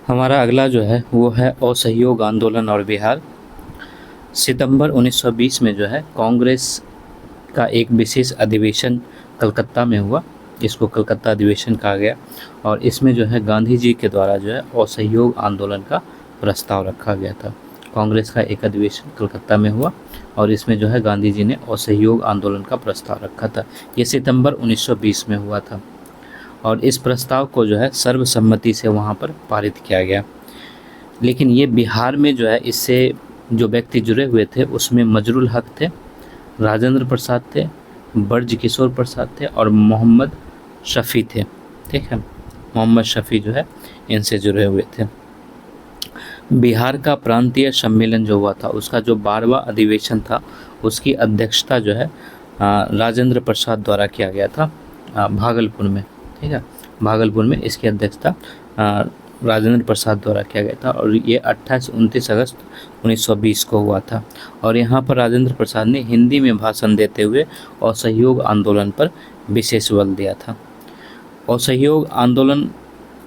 हमारा अगला जो है वो है असहयोग आंदोलन और बिहार। सितंबर 1920 में जो है कांग्रेस का एक विशेष अधिवेशन कलकत्ता में हुआ। इसको कलकत्ता अधिवेशन कहा गया और इसमें जो है गांधी जी के द्वारा जो है असहयोग आंदोलन का प्रस्ताव रखा गया था। कांग्रेस का एक अधिवेशन कलकत्ता में हुआ और इसमें जो है गांधी जी ने असहयोग आंदोलन का प्रस्ताव रखा था। ये सितंबर 1920 में हुआ था और इस प्रस्ताव को जो है सर्वसम्मति से वहाँ पर पारित किया गया। लेकिन ये बिहार में जो है इससे जो व्यक्ति जुड़े हुए थे उसमें मजरुल हक थे, राजेंद्र प्रसाद थे, ब्रज किशोर प्रसाद थे और मोहम्मद शफ़ी थे। ठीक है, मोहम्मद शफ़ी जो है इनसे जुड़े हुए थे। बिहार का प्रांतीय सम्मेलन जो हुआ था उसका जो 12वां अधिवेशन था उसकी अध्यक्षता जो है राजेंद्र प्रसाद द्वारा किया गया था भागलपुर में। ठीक है, भागलपुर में इसकी अध्यक्षता राजेंद्र प्रसाद द्वारा किया गया था और ये 28-29 अगस्त 1920 को हुआ था। और यहाँ पर राजेंद्र प्रसाद ने हिंदी में भाषण देते हुए असहयोग आंदोलन पर विशेष बल दिया था। असहयोग आंदोलन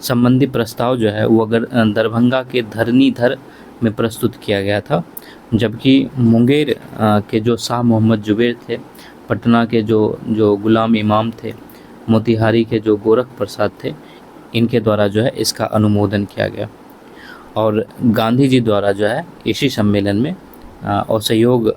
संबंधी प्रस्ताव जो है वो अगर दरभंगा के धरणीधर में प्रस्तुत किया गया था, जबकि मुंगेर के जो शाह मोहम्मद जुबैर थे, पटना के जो गुलाम इमाम थे, मोतिहारी के जो गोरख प्रसाद थे, इनके द्वारा जो है इसका अनुमोदन किया गया। और गांधी जी द्वारा जो है इसी सम्मेलन में असहयोग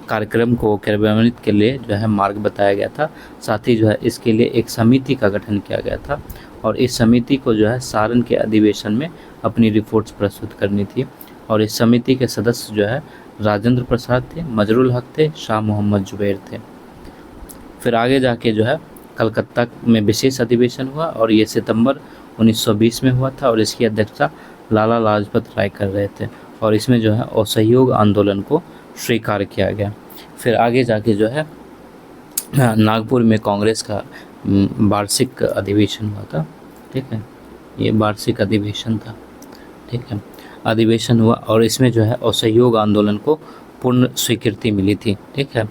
कार्यक्रम को क्रियान्वित के लिए जो है मार्ग बताया गया था। साथ ही जो है इसके लिए एक समिति का गठन किया गया था और इस समिति को जो है सारण के अधिवेशन में अपनी रिपोर्ट्स प्रस्तुत करनी थी। और इस समिति के सदस्य जो है राजेंद्र प्रसाद थे, मजरुल हक थे, शाह मोहम्मद जुबैर थे। फिर आगे जाके जो है कलकत्ता में विशेष अधिवेशन हुआ और ये सितंबर 1920 में हुआ था और इसकी अध्यक्षता लाला लाजपत राय कर रहे थे और इसमें जो है असहयोग आंदोलन को स्वीकार किया गया। फिर आगे जाके जो है नागपुर में कांग्रेस का वार्षिक अधिवेशन हुआ था। ठीक है, ये वार्षिक अधिवेशन था। ठीक है, अधिवेशन हुआ और इसमें जो है असहयोग आंदोलन को पूर्ण स्वीकृति मिली थी। ठीक है,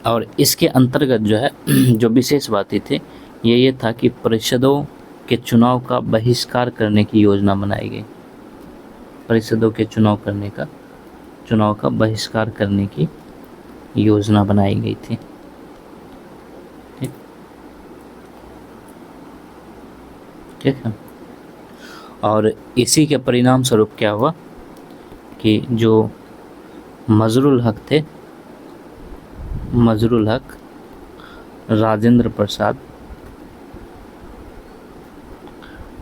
और इसके अंतर्गत जो है जो विशेष बातें थी ये था कि परिषदों के चुनाव का बहिष्कार करने की योजना बनाई गई। परिषदों के चुनाव का बहिष्कार करने की योजना बनाई गई थी। ठीक है, और इसी के परिणाम स्वरूप क्या हुआ कि जो मजरुल हक थे, मजरुल हक, राजेंद्र प्रसाद,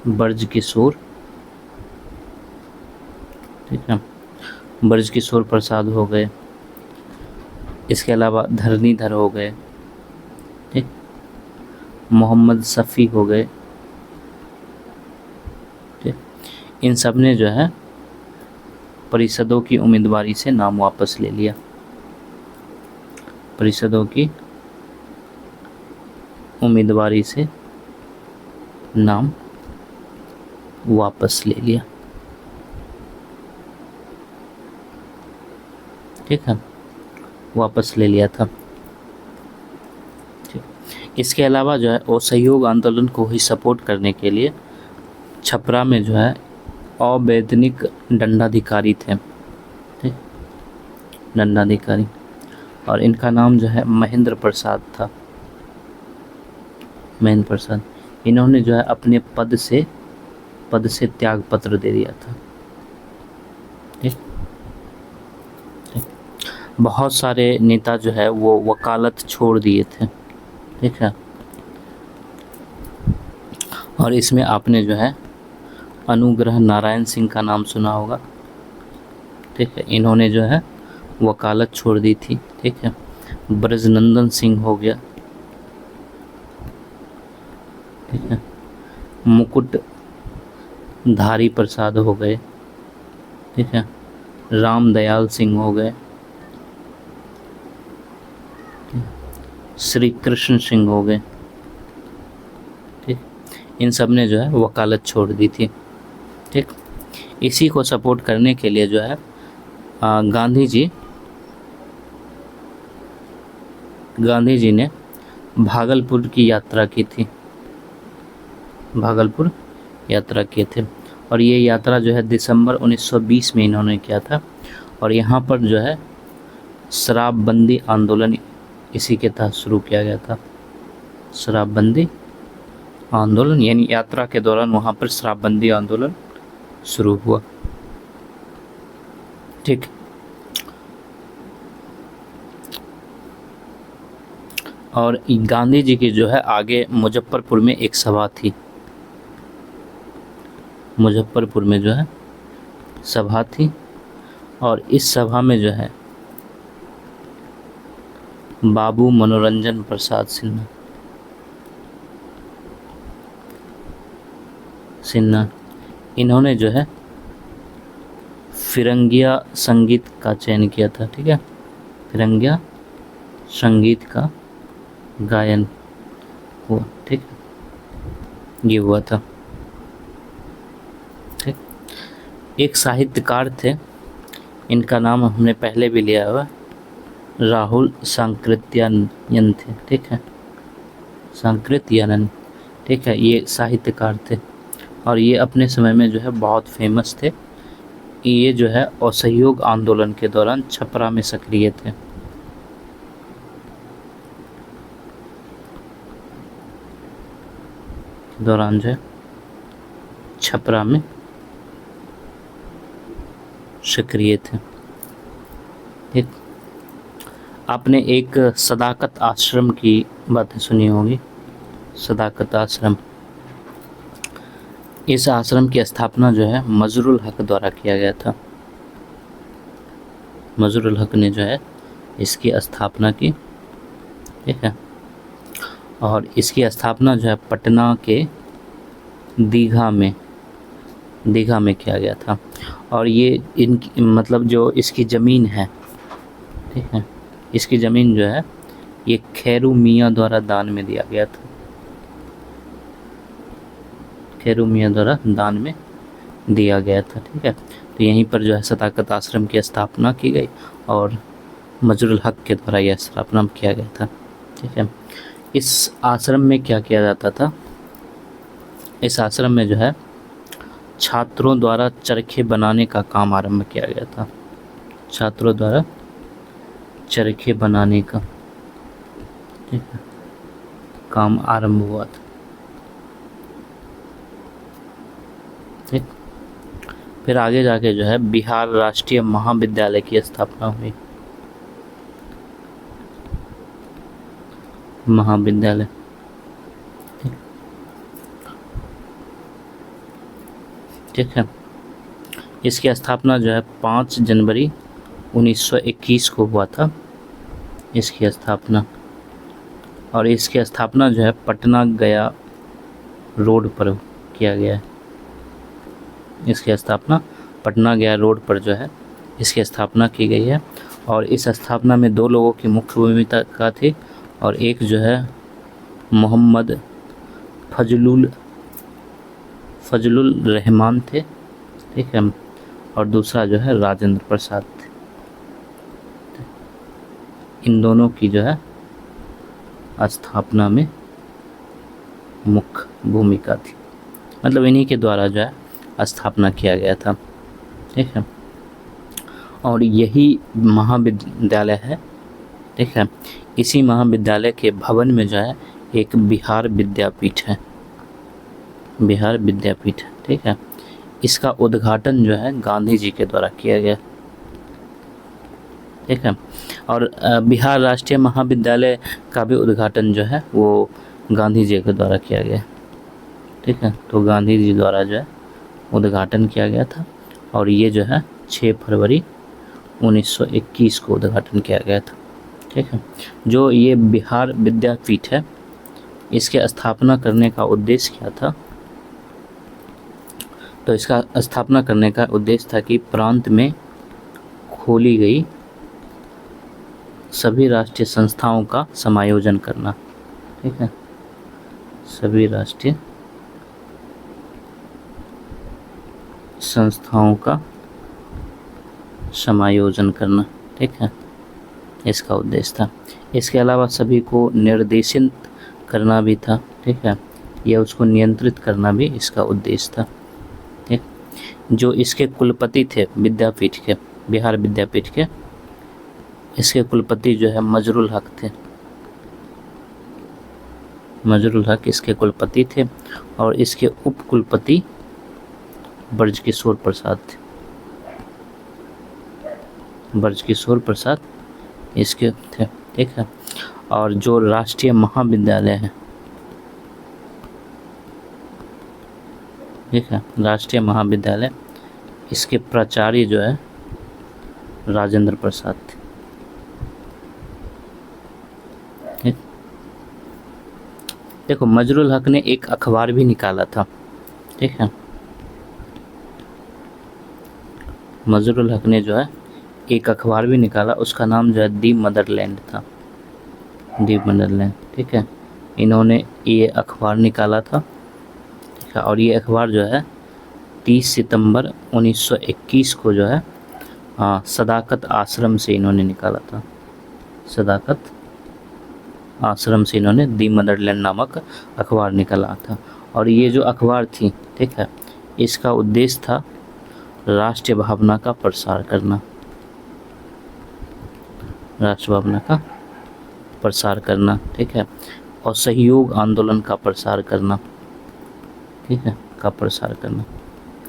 ब्रज किशोर, ठीक है, ब्रज किशोर प्रसाद हो गए, इसके अलावा धरणीधर हो गए, ठीक, मोहम्मद शफ़ी हो गए, ठीक, इन सब ने जो है परिषदों की उम्मीदवारी से नाम वापस ले लिया। परिषदों की उम्मीदवारी से नाम वापस ले लिया। ठीक है, वापस ले लिया था। इसके अलावा जो है असहयोग आंदोलन को ही सपोर्ट करने के लिए छपरा में जो है अवैतनिक दंडाधिकारी थे। ठीक, दंडाधिकारी, और इनका नाम जो है महेंद्र प्रसाद था। महेंद्र प्रसाद, इन्होंने जो है अपने पद से त्याग पत्र दे दिया था। ठीक, बहुत सारे नेता जो है वो वकालत छोड़ दिए थे। ठीक है, और इसमें आपने जो है अनुग्रह नारायण सिंह का नाम सुना होगा। ठीक है, इन्होंने जो है वकालत छोड़ दी थी। ठीक है, ब्रजनंदन सिंह हो गया। ठीक है, मुकुट धारी प्रसाद हो गए। ठीक है, रामदयाल सिंह हो गए, श्री कृष्ण सिंह हो गए। ठीक, इन सब ने जो है वकालत छोड़ दी थी। ठीक, इसी को सपोर्ट करने के लिए जो है गांधी जी ने भागलपुर की यात्रा की थी। भागलपुर यात्रा किए थे और ये यात्रा जो है दिसंबर 1920 में इन्होंने किया था। और यहाँ पर जो है शराबबंदी आंदोलन इसी के तहत शुरू किया गया था। शराबबंदी आंदोलन यानी यात्रा के दौरान वहाँ पर शराबबंदी आंदोलन शुरू हुआ। ठीक। और गांधी जी की जो है आगे मुजफ्फरपुर में एक सभा थी। मुजफ्फरपुर में जो है सभा थी और इस सभा में जो है बाबू मनोरंजन प्रसाद सिन्हा इन्होंने जो है फिरंगिया संगीत का चयन किया था। ठीक है, फिरंगिया संगीत का गायन हुआ। ठीक, ये हुआ था। ठीक, एक साहित्यकार थे, इनका नाम हमने पहले भी लिया हुआ, राहुल सांकृत्यायन थे। ठीक है, सांकृत्यायन। ठीक है, ये साहित्यकार थे और ये अपने समय में जो है बहुत फेमस थे। ये जो है असहयोग आंदोलन के दौरान छपरा में सक्रिय थे। दौरान जो है छपरा में सक्रिय थे। ठीक, आपने एक सदाकत आश्रम की बातें सुनी होगी। सदाकत आश्रम, इस आश्रम की स्थापना जो है मजरुल हक द्वारा किया गया था। मजरुल हक ने जो है इसकी स्थापना की। ठीक है, और इसकी स्थापना जो है पटना के दीघा में किया गया था। और ये इनकी मतलब जो इसकी ज़मीन है, ठीक है, इसकी ज़मीन जो है ये खैरू मियाँ द्वारा दान में दिया गया था। खैरू मियाँ द्वारा दान में दिया गया था। ठीक है, तो यहीं पर जो है सदाकत आश्रम की स्थापना की गई और मजरुल हक के द्वारा यह स्थापना किया गया था। ठीक है, इस आश्रम में क्या किया जाता था? इस आश्रम में जो है छात्रों द्वारा चरखे बनाने का काम आरंभ किया गया था। छात्रों द्वारा चरखे बनाने का, ठीक है, काम आरंभ हुआ था। ठीक, फिर आगे जाके जो है बिहार राष्ट्रीय महाविद्यालय की स्थापना हुई। महाविद्यालय, ठीक है, इसकी स्थापना जो है 5 जनवरी 1921 को हुआ था इसकी स्थापना। और इसकी स्थापना जो है पटना गया रोड पर किया गया है। इसकी स्थापना पटना गया रोड पर जो है इसकी स्थापना की गई है। और इस स्थापना में 2 लोगों की मुख्य भूमिका थी और एक जो है मोहम्मद फजलुल रहमान थे। ठीक है, और दूसरा जो है राजेंद्र प्रसाद थे। इन दोनों की जो है स्थापना में मुख्य भूमिका थी, मतलब इन्हीं के द्वारा जो है स्थापना किया गया था। ठीक है, और यही महाविद्यालय है। ठीक है, इसी महाविद्यालय के भवन में जो है एक बिहार विद्यापीठ है। बिहार विद्यापीठ, ठीक है, इसका उद्घाटन जो है गांधी जी के द्वारा किया गया। ठीक है, और बिहार राष्ट्रीय महाविद्यालय का भी उद्घाटन जो है वो गांधी जी के द्वारा किया गया। ठीक है, तो गांधी जी द्वारा जो है उद्घाटन किया गया था और ये जो है 6 फरवरी 1921 को उद्घाटन किया गया था। ठीक है, जो ये बिहार विद्यापीठ है इसके स्थापना करने का उद्देश्य क्या था? तो इसका स्थापना करने का उद्देश्य था कि प्रांत में खोली गई सभी राष्ट्रीय संस्थाओं का समायोजन करना। ठीक है, सभी राष्ट्रीय संस्थाओं का समायोजन करना। ठीक है, इसका उद्देश्य था। इसके अलावा सभी को निर्देशित करना भी था। ठीक है, यह उसको नियंत्रित करना भी इसका उद्देश्य था। ठीक, जो इसके कुलपति थे विद्यापीठ के, बिहार विद्यापीठ के, इसके कुलपति जो है मजरुल हक थे। मजरुल हक इसके कुलपति थे और इसके उप कुलपति ब्रजकिशोर प्रसाद थे। ब्रजकिशोर प्रसाद इसके थे, ठीक है। और जो राष्ट्रीय महाविद्यालय है, ठीक है, राष्ट्रीय महाविद्यालय, इसके प्राचार्य जो है राजेंद्र प्रसाद थे। ठीक। देखो मजरुल हक ने एक अखबार भी निकाला था, ठीक है। मजरुल हक ने जो है एक अखबार भी निकाला, उसका नाम जो है दी मदरलैंड था, दी मदरलैंड, ठीक है। इन्होंने ये अखबार निकाला था, ठीक है। और ये अखबार जो है 30 सितंबर 1921 को जो है सदाकत आश्रम से इन्होंने निकाला था। सदाकत आश्रम से इन्होंने दी मदरलैंड नामक अखबार निकाला था। और ये जो अखबार थी, ठीक है, इसका उद्देश्य था राष्ट्रीय भावना का प्रसार करना, राष्ट्रीय भावना का प्रसार करना, ठीक है, और सहयोग आंदोलन का प्रसार करना, ठीक है, का प्रसार करना,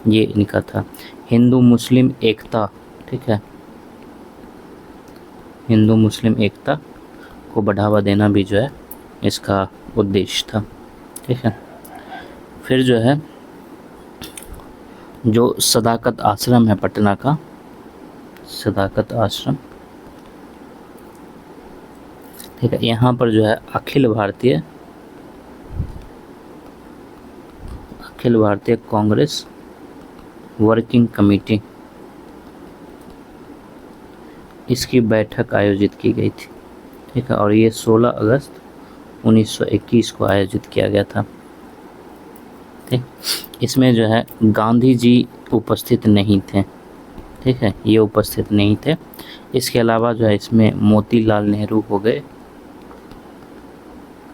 ये इनका था। हिंदू मुस्लिम एकता, ठीक है, हिंदू मुस्लिम एकता को बढ़ावा देना भी जो है इसका उद्देश्य था, ठीक है। फिर जो है जो सदाकत आश्रम है पटना का, सदाकत आश्रम, ठीक है, यहाँ पर जो है अखिल भारतीय कांग्रेस वर्किंग कमेटी, इसकी बैठक आयोजित की गई थी, ठीक है। और ये 16 अगस्त 1921 को आयोजित किया गया था, ठीक। इसमें जो है गांधी जी उपस्थित नहीं थे, ठीक है, ये उपस्थित नहीं थे। इसके अलावा जो है इसमें मोतीलाल नेहरू हो गए,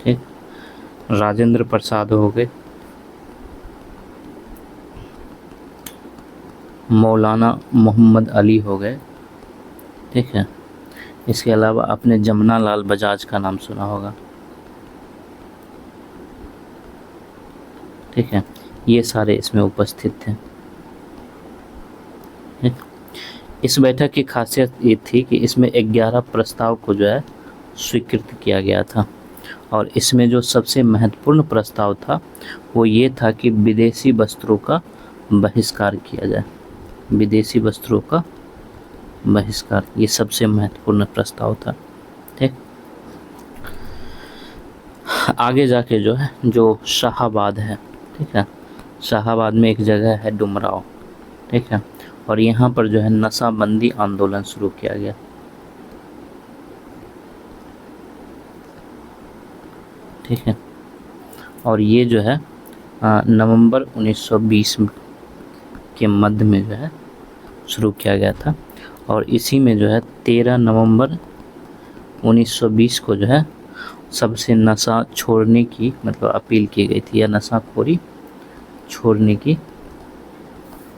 ठीक, राजेंद्र प्रसाद हो गए, मौलाना मोहम्मद अली हो गए, ठीक है। इसके अलावा आपने जमुना लाल बजाज का नाम सुना होगा, ठीक है, ये सारे इसमें उपस्थित थे, ठीक। इस बैठक की खासियत ये थी कि इसमें 11 प्रस्ताव को जो है स्वीकृत किया गया था। और इसमें जो सबसे महत्वपूर्ण प्रस्ताव था वो ये था कि विदेशी वस्त्रों का बहिष्कार किया जाए, विदेशी वस्त्रों का बहिष्कार, ये सबसे महत्वपूर्ण प्रस्ताव था, ठीक। आगे जाके जो है जो शाहाबाद है, ठीक है, शाहाबाद में एक जगह है डुमराव, ठीक है, और यहाँ पर जो है नशाबंदी आंदोलन शुरू किया गया, ठीक है। और ये जो है नवंबर 1920 के मध्य में जो है शुरू किया गया था। और इसी में जो है 13 नवंबर 1920 को जो है सबसे नशा छोड़ने की मतलब अपील की गई थी, या नशाखोरी छोड़ने की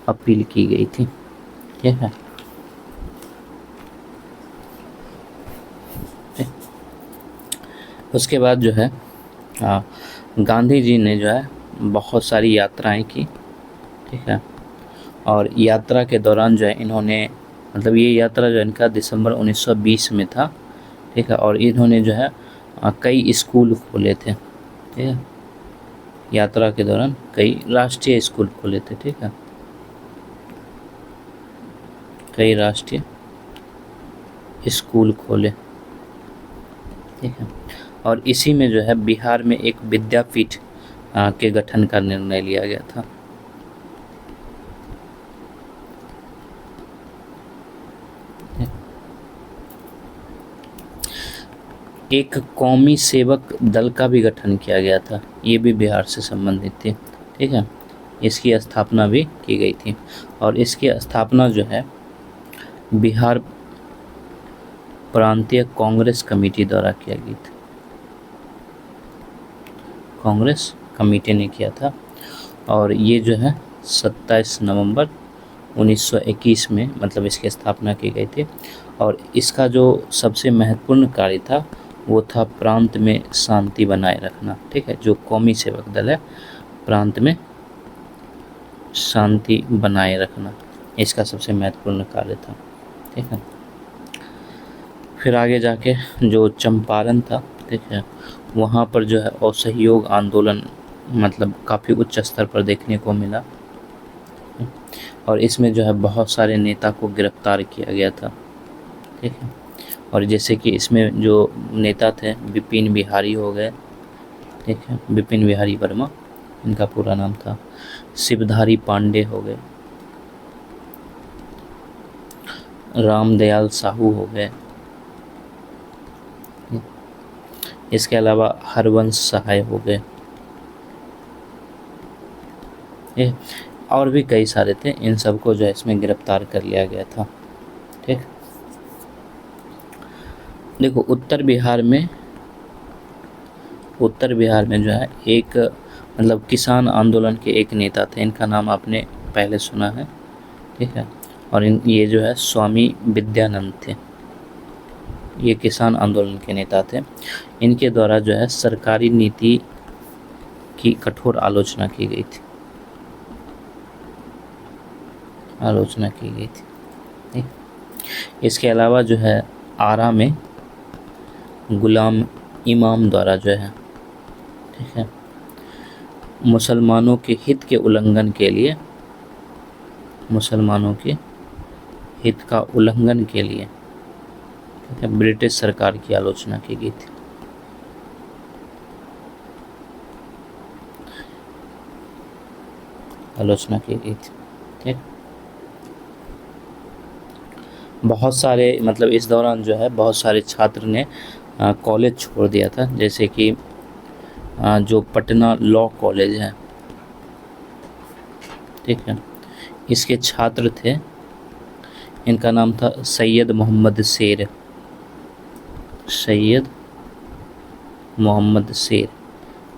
अपील की गई थी, ठीक है। उसके बाद जो है गांधी जी ने जो है बहुत सारी यात्राएं की, ठीक है। और यात्रा के दौरान जो है इन्होंने मतलब ये यात्रा जो इनका दिसंबर 1920 में था, ठीक है। और इन्होंने जो है कई स्कूल खोले थे, ठीक है। यात्रा के दौरान कई राष्ट्रीय स्कूल खोले थे, ठीक है, कई राष्ट्रीय स्कूल खोले, ठीक है। और इसी में जो है बिहार में एक विद्यापीठ के गठन का निर्णय लिया गया था, एक कौमी सेवक दल का भी गठन किया गया था, ये भी बिहार से संबंधित थी, ठीक है। इसकी स्थापना भी की गई थी और इसकी स्थापना जो है बिहार प्रांतीय कांग्रेस कमेटी द्वारा किया गई थी, कांग्रेस कमेटी ने किया था। और ये जो है 27 नवंबर 1921 में मतलब इसकी स्थापना की गई थी। और इसका जो सबसे महत्वपूर्ण कार्य था वो था प्रांत में शांति बनाए रखना। ठीक है, जो कौमी सेवक दल है, प्रांत में शांति बनाए रखना, इसका सबसे महत्वपूर्ण कार्य था। ठीक है, फिर आगे जाके जो चंपारण था, ठीक है, वहाँ पर जो है असहयोग आंदोलन मतलब काफ़ी उच्च स्तर पर देखने को मिला। और इसमें जो है बहुत सारे नेता को गिरफ्तार किया गया था। ठीक है, और जैसे कि इसमें जो नेता थे विपिन बिहारी हो गए। ठीक है, विपिन बिहारी वर्मा इनका पूरा नाम था। शिवधारी पांडे हो गए, रामदयाल साहू हो गए, इसके अलावा हरवंश सहाय हो गए, और भी कई सारे थे। इन सबको जो है इसमें गिरफ्तार कर लिया गया था। ठीक, देखो उत्तर बिहार में जो है एक मतलब किसान आंदोलन के एक नेता थे, इनका नाम आपने पहले सुना है। ठीक है, और ये जो है स्वामी विद्यानंद थे, ये किसान आंदोलन के नेता थे। इनके द्वारा जो है सरकारी नीति की कठोर आलोचना की गई थी। ठीक? इसके अलावा जो है आरा में गुलाम इमाम द्वारा जो है, ठीक है, मुसलमानों के हित के उल्लंघन के लिए, मुसलमानों के हित का उल्लंघन के लिए, ठीक है, ब्रिटिश सरकार की आलोचना की गई थी। ठीक, बहुत सारे मतलब इस दौरान जो है बहुत सारे छात्र ने कॉलेज छोड़ दिया था, जैसे कि जो पटना लॉ कॉलेज है, ठीक है, इसके छात्र थे, इनका नाम था सैयद मोहम्मद शेर,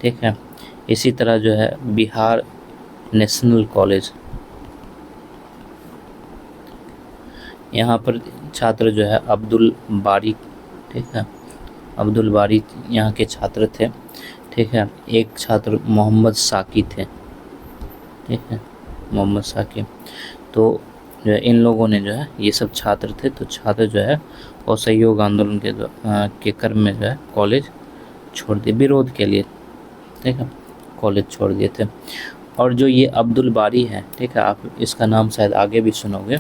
ठीक है। इसी तरह जो है बिहार नेशनल कॉलेज, यहाँ पर छात्र जो है अब्दुल बारी, ठीक है, अब्दुल बारी यहाँ के छात्र थे। ठीक है, एक छात्र मोहम्मद साकी थे, ठीक है, मोहम्मद साकी। तो जो है इन लोगों ने जो है, ये सब छात्र थे, तो छात्र जो है असहयोग आंदोलन के क्रम में जो है कॉलेज छोड़ दिए विरोध के लिए। ठीक है, कॉलेज छोड़ दिए थे। और जो ये अब्दुल बारी है, ठीक है, आप इसका नाम शायद आगे भी सुनोगे,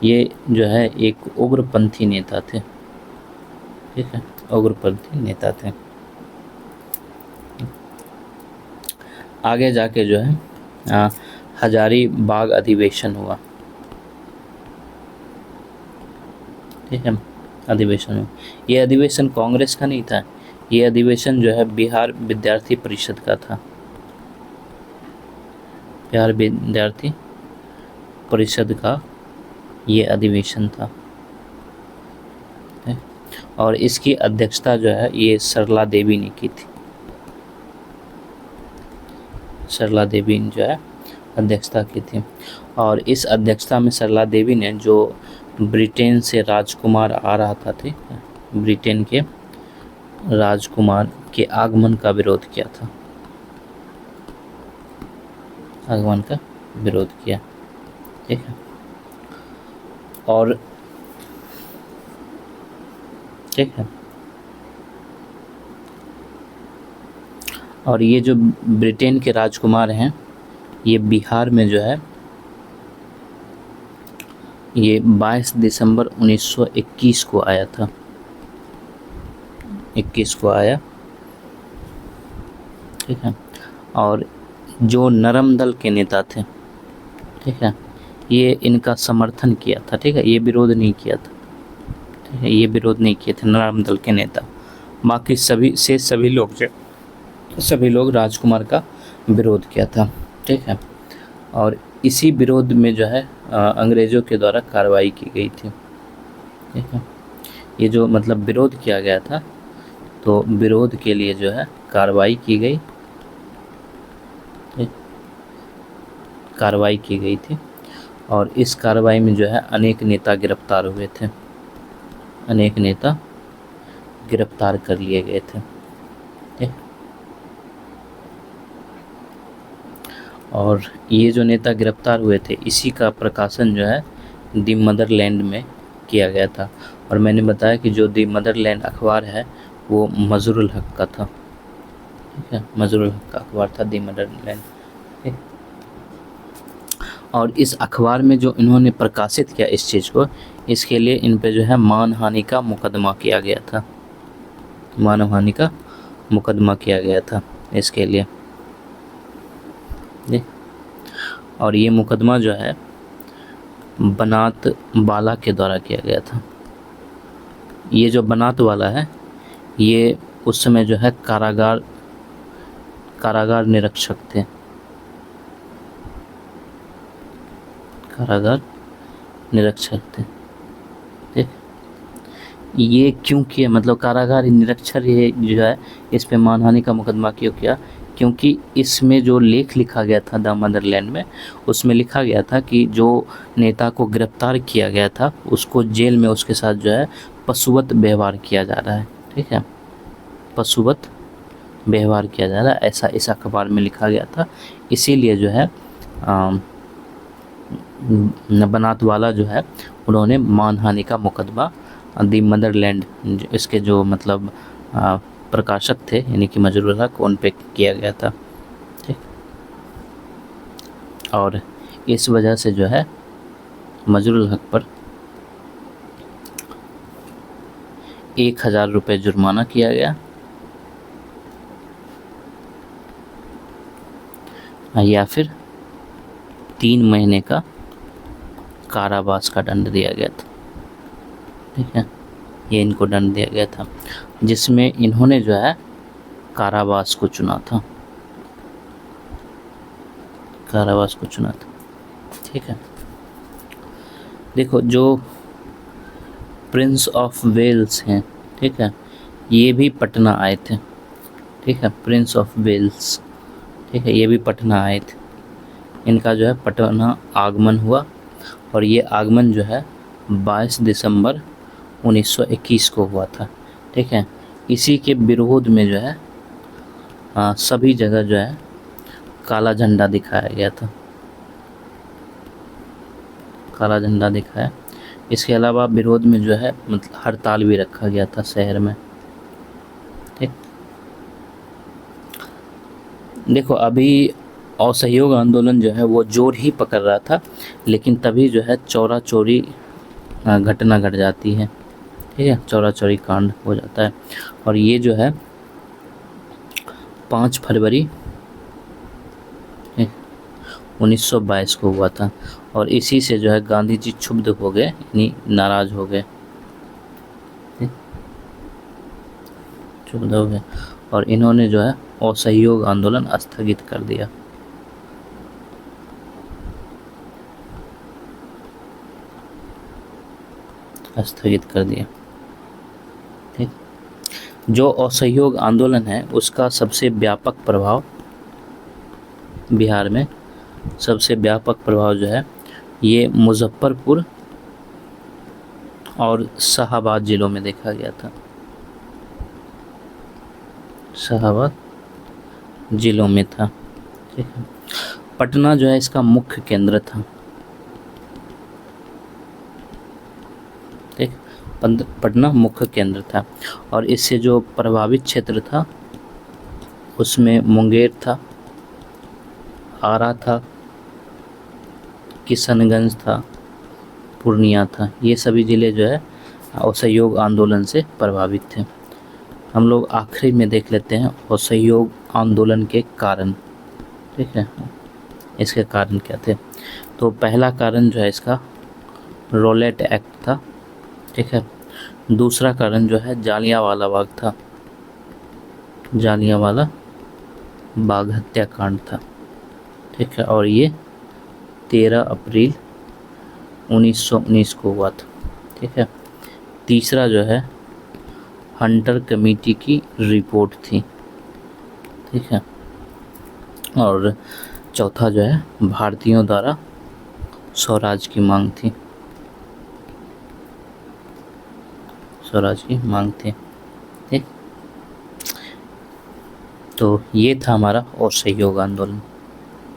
ये जो है एक उग्रपंथी नेता थे। ठीक है, उग्रपंथी नेता थे। आगे जाके जो है हजारीबाग अधिवेशन हुआ। ठीक है, अधिवेशन हुआ। ये अधिवेशन कांग्रेस का नहीं था, ये अधिवेशन जो है बिहार विद्यार्थी परिषद का था, बिहार विद्यार्थी परिषद का ये अधिवेशन था। और इसकी अध्यक्षता जो है ये सरला देवी ने की थी, सरला देवी जो है अध्यक्षता की थी। और इस अध्यक्षता में सरला देवी ने जो ब्रिटेन से राजकुमार आ रहा था, ठीक है, ब्रिटेन के राजकुमार के आगमन का विरोध किया था, आगमन का विरोध किया। ठीक है, और ठीक है, और ये जो ब्रिटेन के राजकुमार हैं, ये बिहार में जो है ये 22 दिसंबर 1921 को आया था, 21 को आया। ठीक है, और जो नरम दल के नेता थे, ठीक है, ये इनका समर्थन किया था। ठीक है, ये विरोध नहीं किया था, ठीक है, ये विरोध नहीं किए थे नरम दल के नेता। बाकी सभी लोग राजकुमार का विरोध किया था। ठीक है, और इसी विरोध में जो है अंग्रेज़ों के द्वारा कार्रवाई की गई थी। ठीक है, ये जो मतलब विरोध किया गया था, तो विरोध के लिए जो है कार्रवाई की गई, कार्रवाई की गई थी और इस कार्रवाई में जो है अनेक नेता गिरफ्तार हुए थे, अनेक नेता गिरफ्तार कर लिए गए थे। ठीक। और ये जो नेता गिरफ्तार हुए थे इसी का प्रकाशन जो है दी मदरलैंड में किया गया था। और मैंने बताया कि जो दी मदरलैंड अखबार है वो मजरुल हक का था। ठीक है, मजरुल हक का अखबार था दी मदरलैंड। ठीक। और इस अखबार में जो इन्होंने प्रकाशित किया इस चीज़ को, इसके लिए इन पे जो है मानहानि का मुकदमा किया गया था, मानहानि का मुकदमा किया गया था इसके लिए। और ये मुकदमा जो है बनात वाला के द्वारा किया गया था। ये जो बनात वाला है ये उस समय जो है कारागार निरीक्षक थे, कारागार निरीक्षक थे। ठीक। ये क्यों किया, मतलब कारागार निरीक्षक ये जो है इस पे मानहानि का मुकदमा क्यों किया, क्योंकि इसमें जो लेख लिखा गया था द मदरलैंड में, उसमें लिखा गया था कि जो नेता को गिरफ्तार किया गया था उसको जेल में उसके साथ जो है पशुवत व्यवहार किया जा रहा है। ठीक है, पशुवत व्यवहार किया जा रहा है, ऐसा इस अखबार में लिखा गया था। इसीलिए जो है बनात वाला जो है उन्होंने मानहानि का मुकदमा दी मदरलैंड, इसके जो मतलब प्रकाशक थे यानी कि मजरूल हक, उन पे किया गया था। ठीक। और इस वजह से जो है मजरूल हक पर 1000 रुपये जुर्माना किया गया या फिर 3 महीने का कारावास का दंड दिया गया था। ठीक है, ये इनको दंड दिया गया था जिसमें इन्होंने जो है कारावास को चुना था, कारावास को चुना था। ठीक है, देखो जो प्रिंस ऑफ वेल्स हैं, ठीक है, ये भी पटना आए थे। ठीक है, प्रिंस ऑफ वेल्स, ठीक है, ये भी पटना आए थे। इनका जो है पटना आगमन हुआ और ये आगमन जो है 22 दिसंबर 1921 को हुआ था। ठीक है, इसी के विरोध में जो है सभी जगह जो है काला झंडा दिखाया गया था, काला झंडा दिखाया। इसके अलावा विरोध में जो है मतलब हड़ताल भी रखा गया था शहर में। ठीक, देखो अभी असहयोग आंदोलन जो है वो जोर ही पकड़ रहा था, लेकिन तभी जो है चौरा चोरी घटना घट जाती है। ठीक है, चौरा चोरी कांड हो जाता है और ये जो है 5 फरवरी 1922 को हुआ था। और इसी से जो है गांधी जी क्षुब्ध हो गए, यानी नाराज हो गए, क्षुब्ध हो गए और इन्होंने जो है असहयोग आंदोलन स्थगित कर दिया। स्थगित कर दिया। ठीक, जो असहयोग आंदोलन है उसका सबसे व्यापक प्रभाव बिहार में, सबसे व्यापक प्रभाव जो है ये मुजफ्फरपुर और शाहाबाद जिलों में देखा गया था, शाहाबाद जिलों में था। ठीक है, पटना जो है इसका मुख्य केंद्र था। ठीक, पटना मुख्य केंद्र था और इससे जो प्रभावित क्षेत्र था उसमें मुंगेर था, आरा था, किशनगंज था, पूर्णिया था। ये सभी ज़िले जो है असहयोग आंदोलन से प्रभावित थे। हम लोग आखिरी में देख लेते हैं असहयोग आंदोलन के कारण। ठीक है, इसके कारण क्या थे। तो पहला कारण जो है इसका रोलेट एक्ट था। ठीक है, दूसरा कारण जो है जालियांवाला बाग था, जालियांवाला बाग हत्याकांड था। ठीक है, और ये 13 अप्रैल 1919 को हुआ था। ठीक है, तीसरा जो है हंटर कमेटी की रिपोर्ट थी। ठीक है, और चौथा जो है भारतीयों द्वारा स्वराज की मांग थी, स्वराज की मांग थी। ठीक, तो ये था हमारा असहयोग आंदोलन।